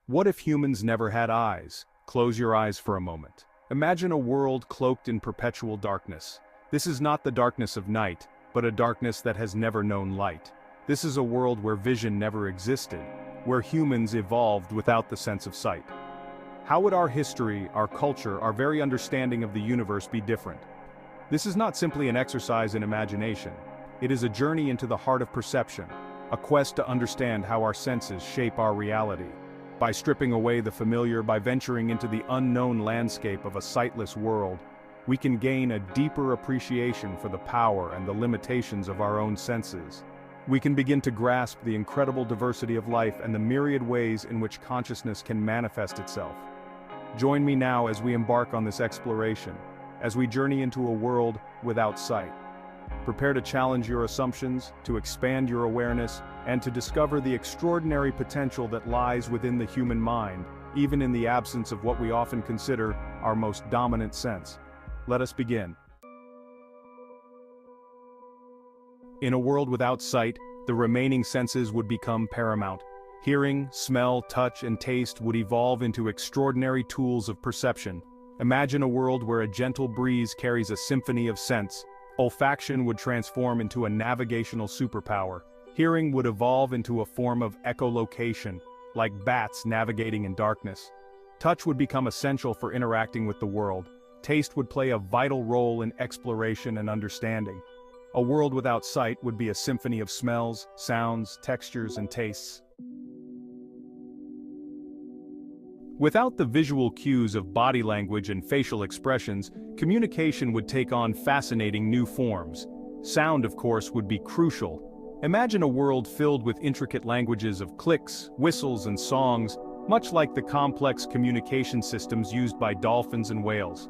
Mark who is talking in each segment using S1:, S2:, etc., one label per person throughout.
S1: What if humans never had eyes? Close your eyes for a moment. Imagine a world cloaked in perpetual darkness. This is not the darkness of night, but a darkness that has never known light. This is a world where vision never existed, where humans evolved without the sense of sight. How would our history, our culture, our very understanding of the universe be different? This is not simply an exercise in imagination. It is a journey into the heart of perception, a quest to understand how our senses shape our reality. By stripping away the familiar, by venturing into the unknown landscape of a sightless world, we can gain a deeper appreciation for the power and the limitations of our own senses. We can begin to grasp the incredible diversity of life and the myriad ways in which consciousness can manifest itself. Join me now as we embark on this exploration, as we journey into a world without sight. Prepare to challenge your assumptions, to expand your awareness, and to discover the extraordinary potential that lies within the human mind, even in the absence of what we often consider our most dominant sense. Let us begin. In a world without sight, the remaining senses would become paramount. Hearing, smell, touch, and taste would evolve into extraordinary tools of perception. Imagine a world where a gentle breeze carries a symphony of scents. Olfaction would transform into a navigational superpower. Hearing would evolve into a form of echolocation, like bats navigating in darkness. Touch would become essential for interacting with the world. Taste would play a vital role in exploration and understanding. A world without sight would be a symphony of smells, sounds, textures, and tastes. Without the visual cues of body language and facial expressions, communication would take on fascinating new forms. Sound, of course, would be crucial. Imagine a world filled with intricate languages of clicks, whistles, and songs, much like the complex communication systems used by dolphins and whales.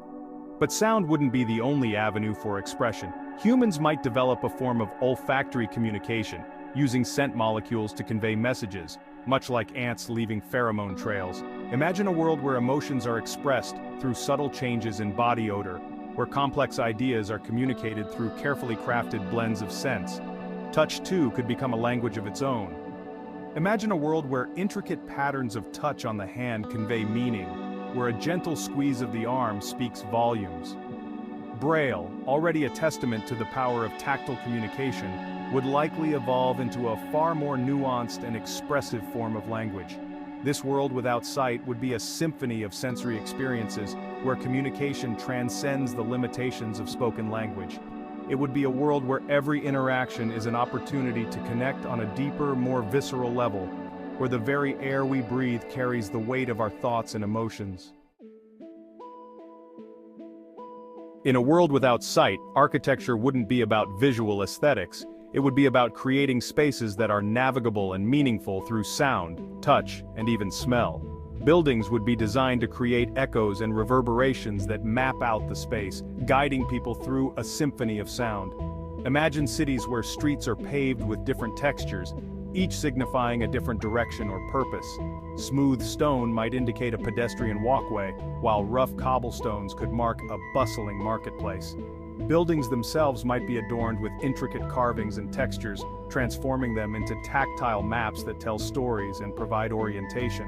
S1: But sound wouldn't be the only avenue for expression. Humans might develop a form of olfactory communication, using scent molecules to convey messages, much like ants leaving pheromone trails. Imagine a world where emotions are expressed through subtle changes in body odor, where complex ideas are communicated through carefully crafted blends of scents. Touch, too, could become a language of its own. Imagine a world where intricate patterns of touch on the hand convey meaning, where a gentle squeeze of the arm speaks volumes. Braille, already a testament to the power of tactile communication, would likely evolve into a far more nuanced and expressive form of language. This world without sight would be a symphony of sensory experiences where communication transcends the limitations of spoken language. It would be a world where every interaction is an opportunity to connect on a deeper, more visceral level, where the very air we breathe carries the weight of our thoughts and emotions. In a world without sight, architecture wouldn't be about visual aesthetics. It would be about creating spaces that are navigable and meaningful through sound, touch, and even smell. Buildings would be designed to create echoes and reverberations that map out the space, guiding people through a symphony of sound. Imagine cities where streets are paved with different textures, each signifying a different direction or purpose. Smooth stone might indicate a pedestrian walkway, while rough cobblestones could mark a bustling marketplace. Buildings themselves might be adorned with intricate carvings and textures, transforming them into tactile maps that tell stories and provide orientation.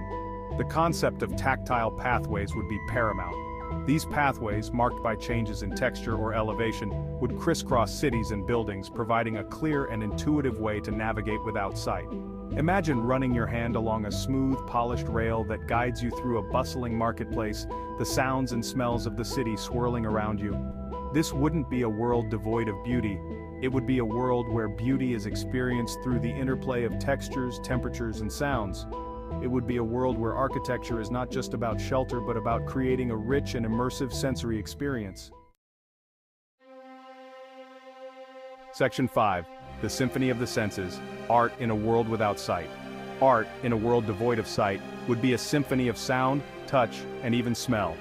S1: The concept of tactile pathways would be paramount. These pathways, marked by changes in texture or elevation, would crisscross cities and buildings, providing a clear and intuitive way to navigate without sight. Imagine running your hand along a smooth, polished rail that guides you through a bustling marketplace, the sounds and smells of the city swirling around you. This wouldn't be a world devoid of beauty. It would be a world where beauty is experienced through the interplay of textures, temperatures, and sounds. It would be a world where architecture is not just about shelter but about creating a rich and immersive sensory experience. Section 5. The Symphony of the Senses. Art in a World Without Sight. Art, in a world devoid of sight, would be a symphony of sound, touch, and even smell.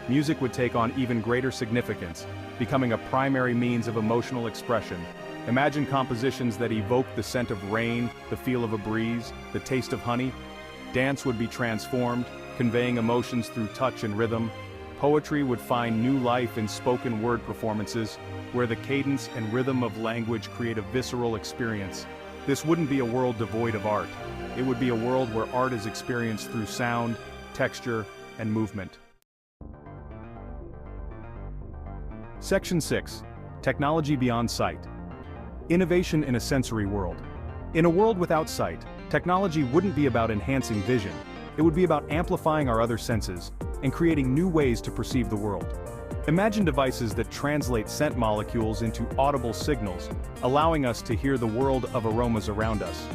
S1: Music would take on even greater significance, becoming a primary means of emotional expression. Imagine compositions that evoke the scent of rain, the feel of a breeze, the taste of honey. Dance would be transformed, conveying emotions through touch and rhythm. Poetry would find new life in spoken word performances, where the cadence and rhythm of language create a visceral experience. This wouldn't be a world devoid of art. It would be a world where art is experienced through sound, texture, and movement. Section 6. Technology beyond sight. Innovation in a sensory world. In a world without sight, technology wouldn't be about enhancing vision. It would be about amplifying our other senses and creating new ways to perceive the world. Imagine devices that translate scent molecules into audible signals, allowing us to hear the world of aromas around us.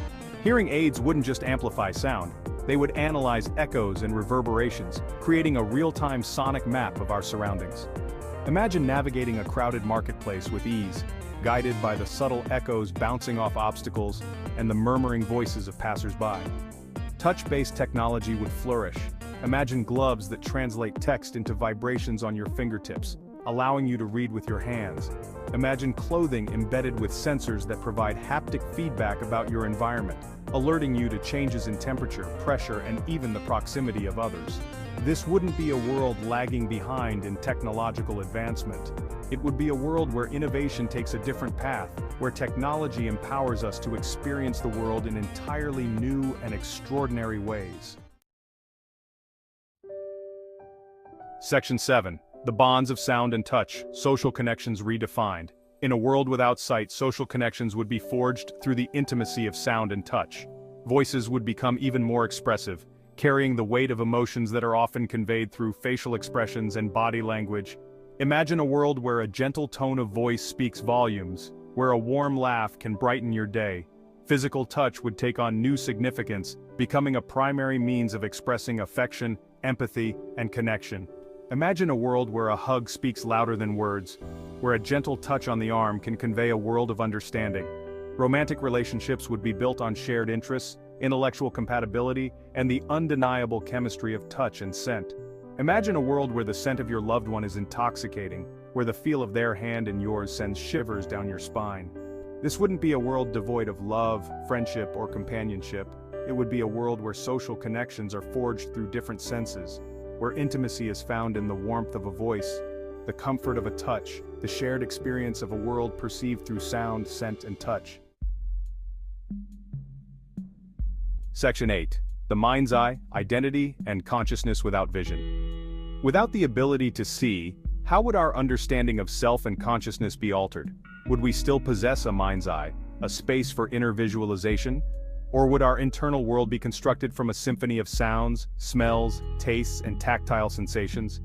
S1: Hearing aids wouldn't just amplify sound, they would analyze echoes and reverberations, creating a real-time sonic map of our surroundings. Imagine navigating a crowded marketplace with ease, guided by the subtle echoes bouncing off obstacles and the murmuring voices of passers-by. Touch-based technology would flourish. Imagine gloves that translate text into vibrations on your fingertips, allowing you to read with your hands. Imagine clothing embedded with sensors that provide haptic feedback about your environment, alerting you to changes in temperature, pressure, and even the proximity of others. This wouldn't be a world lagging behind in technological advancement. It would be a world where innovation takes a different path, where technology empowers us to experience the world in entirely new and extraordinary ways. Section 7. The bonds of sound and touch, social connections redefined. In a world without sight, social connections would be forged through the intimacy of sound and touch. Voices would become even more expressive, carrying the weight of emotions that are often conveyed through facial expressions and body language. Imagine a world where a gentle tone of voice speaks volumes, where a warm laugh can brighten your day. Physical touch would take on new significance, becoming a primary means of expressing affection, empathy, and connection. Imagine a world where a hug speaks louder than words, where a gentle touch on the arm can convey a world of understanding. Romantic relationships would be built on shared interests, intellectual compatibility, and the undeniable chemistry of touch and scent. Imagine a world where the scent of your loved one is intoxicating, where the feel of their hand in yours sends shivers down your spine. This wouldn't be a world devoid of love, friendship, or companionship. It would be a world where social connections are forged through different senses, where intimacy is found in the warmth of a voice, the comfort of a touch, the shared experience of a world perceived through sound, scent, and touch. Section 8. The mind's eye, identity, and consciousness without vision. Without the ability to see, how would our understanding of self and consciousness be altered? Would we still possess a mind's eye, a space for inner visualization? Or would our internal world be constructed from a symphony of sounds, smells, tastes, and tactile sensations?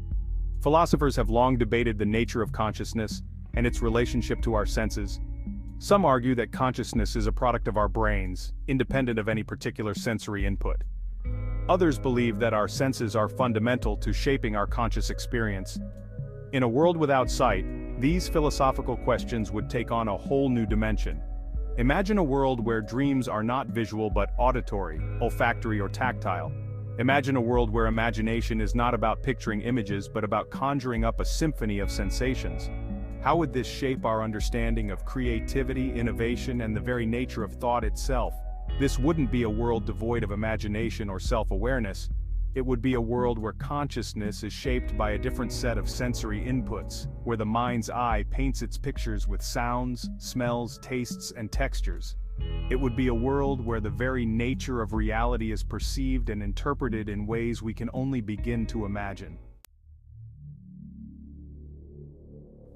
S1: Philosophers have long debated the nature of consciousness and its relationship to our senses. Some argue that consciousness is a product of our brains, independent of any particular sensory input. Others believe that our senses are fundamental to shaping our conscious experience. In a world without sight, these philosophical questions would take on a whole new dimension. Imagine a world where dreams are not visual but auditory, olfactory, or tactile. Imagine a world where imagination is not about picturing images but about conjuring up a symphony of sensations. How would this shape our understanding of creativity, innovation, and the very nature of thought itself? This wouldn't be a world devoid of imagination or self-awareness. It would be a world where consciousness is shaped by a different set of sensory inputs, where the mind's eye paints its pictures with sounds, smells, tastes, and textures. It would be a world where the very nature of reality is perceived and interpreted in ways we can only begin to imagine.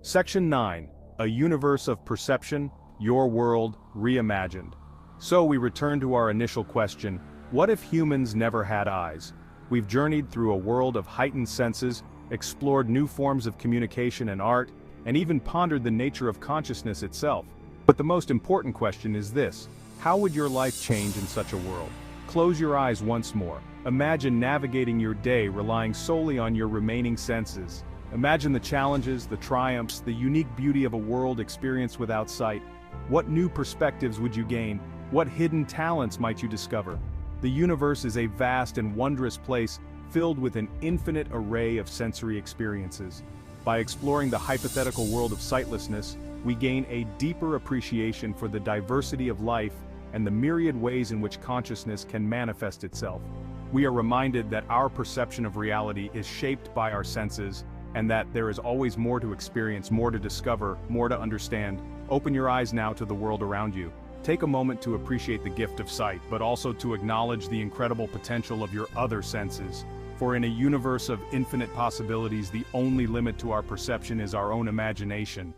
S1: Section 9. A universe of perception, your world, reimagined. So we return to our initial question, what if humans never had eyes? We've journeyed through a world of heightened senses, explored new forms of communication and art, and even pondered the nature of consciousness itself. But the most important question is this: how would your life change in such a world? Close your eyes once more. Imagine navigating your day relying solely on your remaining senses. Imagine the challenges, the triumphs, the unique beauty of a world experienced without sight. What new perspectives would you gain? What hidden talents might you discover? The universe is a vast and wondrous place filled with an infinite array of sensory experiences. By exploring the hypothetical world of sightlessness, we gain a deeper appreciation for the diversity of life and the myriad ways in which consciousness can manifest itself. We are reminded that our perception of reality is shaped by our senses, and that there is always more to experience, more to discover, more to understand. Open your eyes now to the world around you. Take a moment to appreciate the gift of sight, but also to acknowledge the incredible potential of your other senses. For in a universe of infinite possibilities, the only limit to our perception is our own imagination.